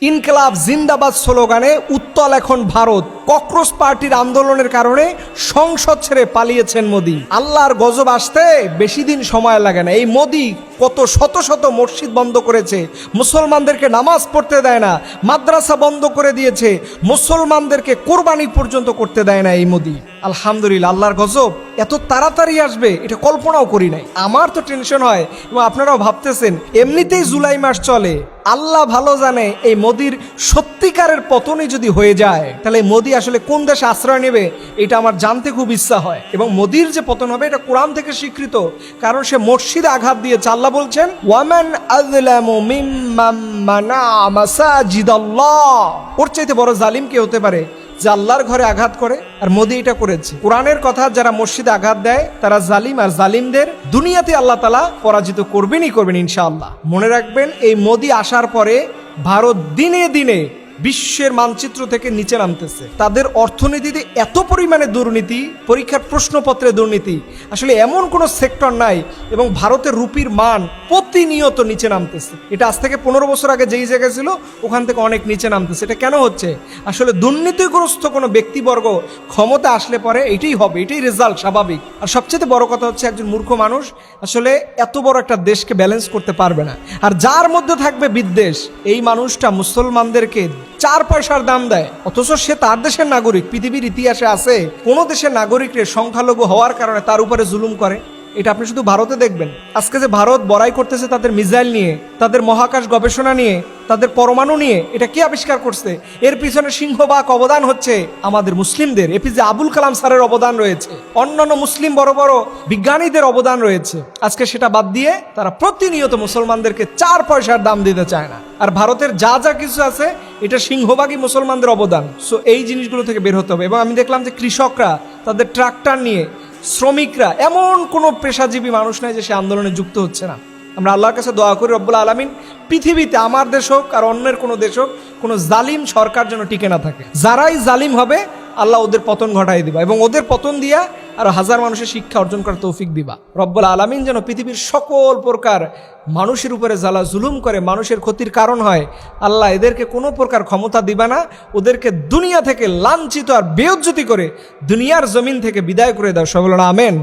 ইনকিলাব জিন্দাবাদ স্লোগানে উত্তাল এখন ভারত। ককরোচ পার্টির আন্দোলনের কারণে সংসদ ছেড়ে পালিয়েছেন মোদি। আল্লাহর গজব আসতে বেশি দিন সময় লাগে না। এই মোদি কত শত শত মসজিদ বন্ধ করেছে, মুসলমানদেরকে নামাজ পড়তে দেয় না, মাদ্রাসা বন্ধ করে দিয়েছে, মুসলমানদেরকে কোরবানি পর্যন্ত করতে দেয় না এই মোদি। আলহামদুলিল্লাহ, আল্লাহর গজব এত তাড়াতাড়ি আসবে এটা কল্পনাও করি নাই। আমার তো টেনশন হয় এবং আপনারাও ভাবতেছেন এমনিতেই জুলাই মাস চলে। আল্লাহ ভালো জানে এই মোদির সত্যিকারের পতনই যদি হয়ে যায় তাহলে মোদি আসলে কোন দেশে আশ্রয় নেবে এটা আমার জানতে খুব ইচ্ছা হয়। এবং মোদির যে পতন হবে এটা কোরআন থেকে স্বীকৃত, কারণ সে মসজিদে আঘাত দিয়েছে। আল্লাহ বলছেন ওয়ামান আযলামু মিম্মান মানাআ মাসাজিদাল্লাহ। ওর চাইতে বড় জালিম কে হতে পারে যে আল্লাহর ঘরে আঘাত করে? আর মোদি এটা করেছে। কোরআনের কথা, যারা মসজিদে আঘাত দেয় তারা জালিম, আর জালিমদের দুনিয়াতে আল্লাহ তাআলা পরাজিত করবেনই করবেন ইনশাআল্লাহ। মনে রাখবেন, এই মোদি আসার পরে ভারত দিনে দিনে বিশ্বের মানচিত্র থেকে নিচে নামতেছে। তাদের অর্থনীতিতে এত পরিমাণে দুর্নীতি, পরীক্ষার প্রশ্নপত্রে দুর্নীতি, আসলে এমন কোনো সেক্টর নাই। এবং ভারতের রুপির মান প্রতিনিয়ত নিচে নামতেছে। এটা আজ থেকে 15 বছর আগে যেই জায়গায় ছিল ওখান থেকে অনেক নিচে নামতেছে। এটা কেন হচ্ছে? আসলে দুর্নীতিগ্রস্ত কোনো ব্যক্তিবর্গ ক্ষমতা আসলে পরে এটাই হবে, এটাই রেজাল্ট, স্বাভাবিক। আর সবচেয়ে বড় কথা হচ্ছে একজন মূর্খ মানুষ আসলে এত বড় একটা দেশকে ব্যালেন্স করতে পারবে না। আর যার মধ্যে থাকবে বিদ্বেষ, এই মানুষটা মুসলমানদেরকে 4 পয়সার দাম দেয়, অথচ সে তার দেশের নাগরিক। পৃথিবীর ইতিহাসে আছে কোন দেশের নাগরিকরে সংখ্যালঘু হওয়ার কারণে তার উপরে জুলুম করে? এটা আপনি শুধু ভারতে দেখবেন। আজকে যে ভারত বড়াই করতেছে তাদের মিসাইল নিয়ে, তাদের মহাকাশ গবেষণা নিয়ে, তাদের পরমাণু নিয়ে, এটা কে আবিষ্কার করছে? এর পিছনে সিংহভাগ অবদান হচ্ছে আমাদের মুসলিমদের। এপিজে আবুল কালাম স্যারের অবদান রয়েছে, অন্যান্য মুসলিম বড় বড় বিজ্ঞানীদের অবদান রয়েছে। আজকে সেটা বাদ দিয়ে তারা প্রতিনিয়ত মুসলমানদেরকে 4 পয়সার দাম দিতে চায় না। আর ভারতের যা যা কিছু আছে এটা সিংহভাগই মুসলমানদের অবদান। সো এই জিনিসগুলো থেকে বের হতে হবে। এবং আমি দেখলাম যে কৃষকরা তাদের ট্রাক্টর নিয়ে, শ্রমিকরা, এমন কোনো পেশাজীবী মানুষ নাই যে সে আন্দোলনে যুক্ত হচ্ছে না। আমরা আল্লাহর কাছে দোয়া করি রব্বুল আলামিন পৃথিবীতে আমার দেশ হোক আর অন্যের কোনো দেশ হোক, কোনো জালিম সরকার যেন টিকে না থাকে। যারাই জালিম হবে আল্লাহ ওদের পতন ঘটাই দিবা, এবং ওদের পতন দিয়া আর হাজার মানুষের শিক্ষা অর্জন করার তৌফিক দিবা। রব্বুল আলামিন যেন পৃথিবীর সকল প্রকার মানুষের উপরে জ্বালা জুলুম করে মানুষের ক্ষতির কারণ হয়, আল্লাহ এদেরকে কোনো প্রকার ক্ষমতা দিবা না। ওদেরকে দুনিয়া থেকে লাঞ্ছিত আর বেইজ্জতি করে দুনিয়ার জমিন থেকে বিদায় করে দাও। সকল আমেন।